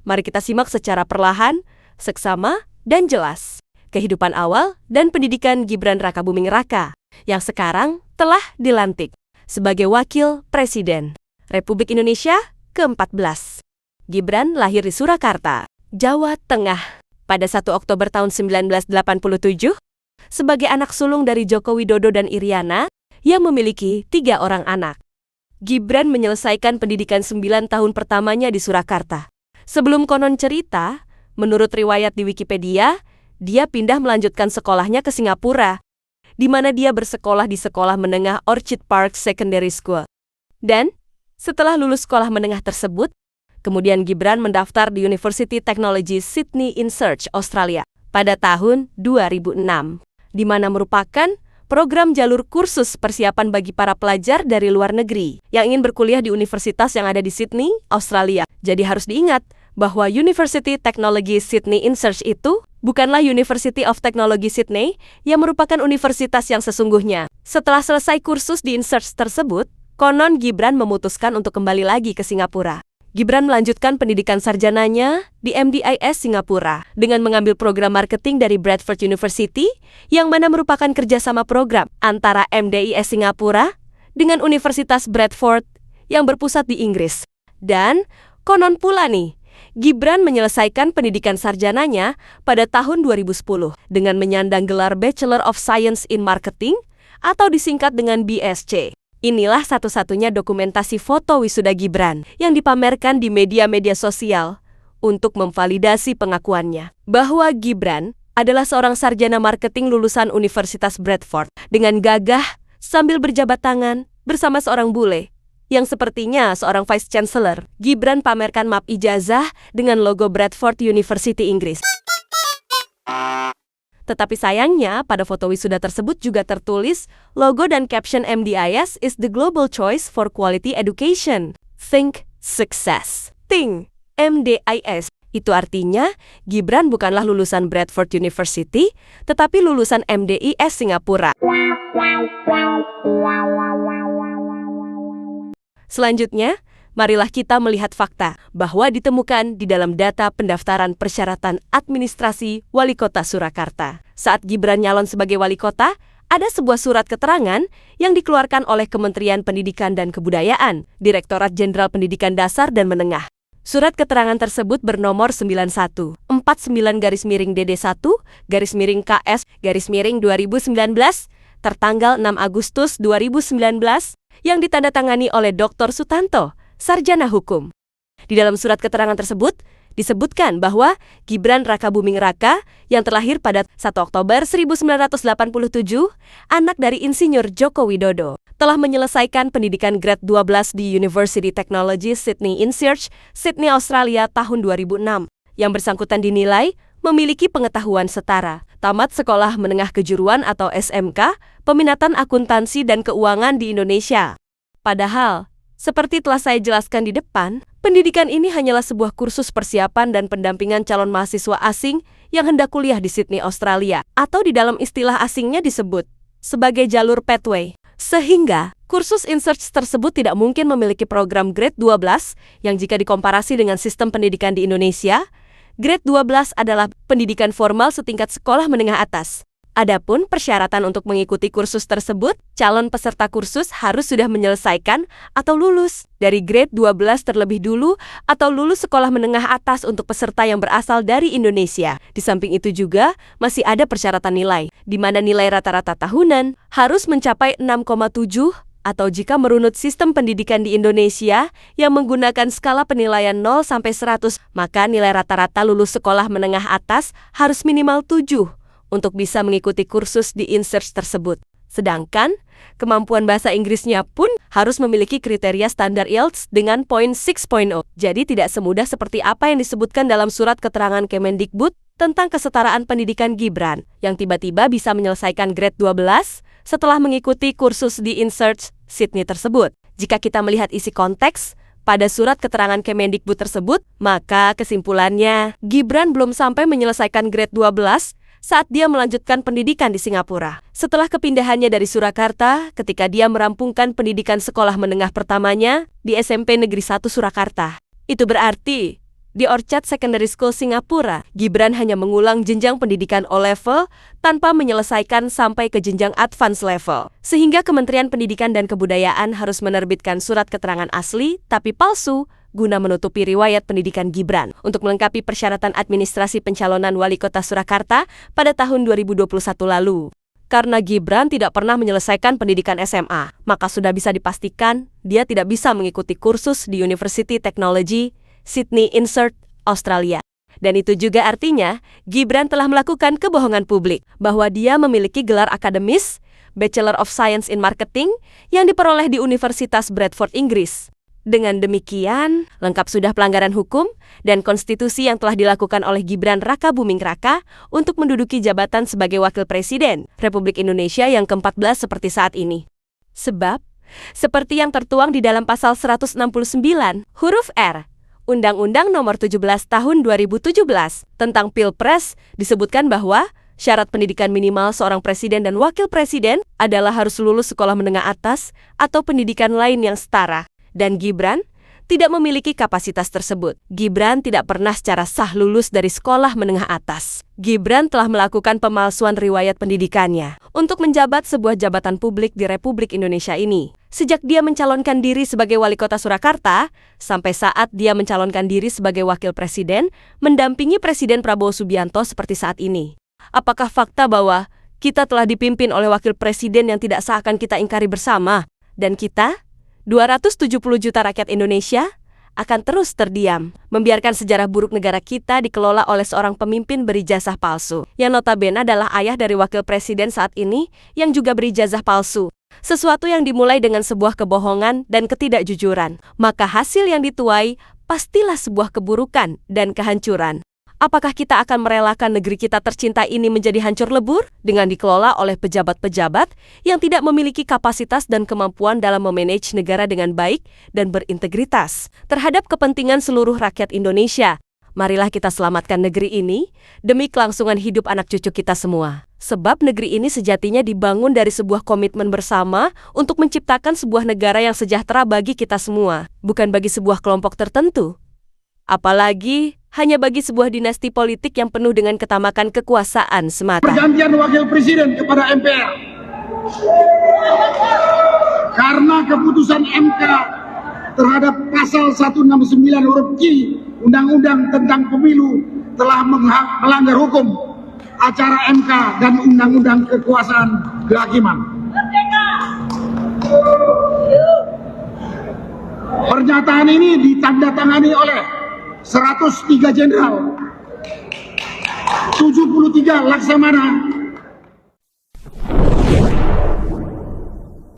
Mari kita simak secara perlahan, seksama, dan jelas kehidupan awal dan pendidikan Gibran Rakabuming Raka yang sekarang telah dilantik sebagai Wakil Presiden Republik Indonesia ke-14. Gibran lahir di Surakarta, Jawa Tengah pada 1 Oktober tahun 1987 sebagai anak sulung dari Joko Widodo dan Iriana yang memiliki 3 orang anak. Gibran menyelesaikan pendidikan 9 tahun pertamanya di Surakarta. Sebelum konon cerita, menurut riwayat di Wikipedia, dia pindah melanjutkan sekolahnya ke Singapura, di mana dia bersekolah di sekolah menengah Orchid Park Secondary School. Dan setelah lulus sekolah menengah tersebut, kemudian Gibran mendaftar di University Technology Sydney in Search, Australia pada tahun 2006, di mana merupakan program jalur kursus persiapan bagi para pelajar dari luar negeri yang ingin berkuliah di universitas yang ada di Sydney, Australia. Jadi harus diingat bahwa University Technology Sydney in Search itu bukanlah University of Technology Sydney yang merupakan universitas yang sesungguhnya. Setelah selesai kursus di In Search tersebut, konon Gibran memutuskan untuk kembali lagi ke Singapura. Gibran melanjutkan pendidikan sarjananya di MDIS Singapura dengan mengambil program marketing dari Bradford University yang mana merupakan kerjasama program antara MDIS Singapura dengan Universitas Bradford yang berpusat di Inggris. Dan konon pula nih, Gibran menyelesaikan pendidikan sarjananya pada tahun 2010 dengan menyandang gelar Bachelor of Science in Marketing atau disingkat dengan BSc. Inilah satu-satunya dokumentasi foto wisuda Gibran yang dipamerkan di media-media sosial untuk memvalidasi pengakuannya bahwa Gibran adalah seorang sarjana marketing lulusan Universitas Bradford dengan gagah sambil berjabat tangan bersama seorang bule yang sepertinya seorang Vice Chancellor. Gibran pamerkan map ijazah dengan logo Bradford University Inggris. Tetapi sayangnya, pada foto wisuda tersebut juga tertulis logo dan caption MDIS is the global choice for quality education. Think success. Think MDIS. Itu artinya Gibran bukanlah lulusan Bradford University, tetapi lulusan MDIS Singapura. Selanjutnya, marilah kita melihat fakta bahwa ditemukan di dalam data pendaftaran persyaratan administrasi Wali Kota Surakarta. Saat Gibran nyalon sebagai Wali Kota, ada sebuah surat keterangan yang dikeluarkan oleh Kementerian Pendidikan dan Kebudayaan, Direktorat Jenderal Pendidikan Dasar dan Menengah. Surat keterangan tersebut bernomor 9149-DD1-KS-2019 tertanggal 6 Agustus 2019 yang ditandatangani oleh Dr. Sutanto, Sarjana Hukum. Di dalam surat keterangan tersebut, disebutkan bahwa Gibran Rakabuming Raka yang terlahir pada 1 Oktober 1987, anak dari Insinyur Joko Widodo, telah menyelesaikan pendidikan grade 12 di University Technology Sydney in Search, Sydney, Australia tahun 2006. Yang bersangkutan dinilai memiliki pengetahuan setara, tamat sekolah menengah kejuruan atau SMK, peminatan akuntansi dan keuangan di Indonesia. Padahal, seperti telah saya jelaskan di depan, pendidikan ini hanyalah sebuah kursus persiapan dan pendampingan calon mahasiswa asing yang hendak kuliah di Sydney, Australia, atau di dalam istilah asingnya disebut sebagai jalur pathway. Sehingga, kursus In Search tersebut tidak mungkin memiliki program grade 12 yang jika dikomparasi dengan sistem pendidikan di Indonesia, grade 12 adalah pendidikan formal setingkat sekolah menengah atas. Adapun persyaratan untuk mengikuti kursus tersebut, calon peserta kursus harus sudah menyelesaikan atau lulus dari grade 12 terlebih dulu atau lulus sekolah menengah atas untuk peserta yang berasal dari Indonesia. Di samping itu juga masih ada persyaratan nilai, di mana nilai rata-rata tahunan harus mencapai 6,7 atau jika merunut sistem pendidikan di Indonesia yang menggunakan skala penilaian 0 sampai 100, maka nilai rata-rata lulus sekolah menengah atas harus minimal 7. Untuk bisa mengikuti kursus di In Search tersebut. Sedangkan, kemampuan bahasa Inggrisnya pun harus memiliki kriteria standar IELTS dengan poin 6.0. Jadi tidak semudah seperti apa yang disebutkan dalam surat keterangan Kemendikbud tentang kesetaraan pendidikan Gibran, yang tiba-tiba bisa menyelesaikan grade 12 setelah mengikuti kursus di In Search Sydney tersebut. Jika kita melihat isi konteks pada surat keterangan Kemendikbud tersebut, maka kesimpulannya, Gibran belum sampai menyelesaikan grade 12 saat dia melanjutkan pendidikan di Singapura. Setelah kepindahannya dari Surakarta, ketika dia merampungkan pendidikan sekolah menengah pertamanya di SMP Negeri 1 Surakarta. Itu berarti Di Orchard Secondary School Singapura, Gibran hanya mengulang jenjang pendidikan O-level tanpa menyelesaikan sampai ke jenjang advance level. Sehingga Kementerian Pendidikan dan Kebudayaan harus menerbitkan surat keterangan asli tapi palsu guna menutupi riwayat pendidikan Gibran untuk melengkapi persyaratan administrasi pencalonan wali kota Surakarta pada tahun 2021 lalu. Karena Gibran tidak pernah menyelesaikan pendidikan SMA, maka sudah bisa dipastikan dia tidak bisa mengikuti kursus di University Technology Sydney Insert, Australia. Dan itu juga artinya Gibran telah melakukan kebohongan publik bahwa dia memiliki gelar akademis Bachelor of Science in Marketing yang diperoleh di Universitas Bradford, Inggris. Dengan demikian, lengkap sudah pelanggaran hukum dan konstitusi yang telah dilakukan oleh Gibran Raka Buming Raka untuk menduduki jabatan sebagai Wakil Presiden Republik Indonesia yang ke-14 seperti saat ini. Sebab, seperti yang tertuang di dalam pasal 169, huruf R, Undang-Undang Nomor 17 Tahun 2017 tentang Pilpres disebutkan bahwa syarat pendidikan minimal seorang presiden dan wakil presiden adalah harus lulus sekolah menengah atas atau pendidikan lain yang setara. Dan Gibran tidak memiliki kapasitas tersebut. Gibran tidak pernah secara sah lulus dari sekolah menengah atas. Gibran telah melakukan pemalsuan riwayat pendidikannya untuk menjabat sebuah jabatan publik di Republik Indonesia ini. Sejak dia mencalonkan diri sebagai wali kota Surakarta, sampai saat dia mencalonkan diri sebagai wakil presiden, mendampingi Presiden Prabowo Subianto seperti saat ini. Apakah fakta bahwa kita telah dipimpin oleh wakil presiden yang tidak sah akan kita ingkari bersama? Dan kita, 270 juta rakyat Indonesia, akan terus terdiam, membiarkan sejarah buruk negara kita dikelola oleh seorang pemimpin berijazah palsu, yang notabene adalah ayah dari wakil presiden saat ini yang juga berijazah palsu. Sesuatu yang dimulai dengan sebuah kebohongan dan ketidakjujuran, maka hasil yang dituai pastilah sebuah keburukan dan kehancuran. Apakah kita akan merelakan negeri kita tercinta ini menjadi hancur lebur dengan dikelola oleh pejabat-pejabat yang tidak memiliki kapasitas dan kemampuan dalam memanage negara dengan baik dan berintegritas terhadap kepentingan seluruh rakyat Indonesia? Marilah kita selamatkan negeri ini demi kelangsungan hidup anak cucu kita semua. Sebab negeri ini sejatinya dibangun dari sebuah komitmen bersama untuk menciptakan sebuah negara yang sejahtera bagi kita semua, bukan bagi sebuah kelompok tertentu. Apalagi hanya bagi sebuah dinasti politik yang penuh dengan ketamakan kekuasaan semata. Pergantian wakil presiden kepada MPR. Karena keputusan MK terhadap pasal 169 huruf Q Undang-Undang tentang Pemilu telah melanggar hukum acara MK dan Undang-Undang Kekuasaan Kehakiman. Pernyataan ini ditandatangani oleh 103 jenderal, 73 laksamana,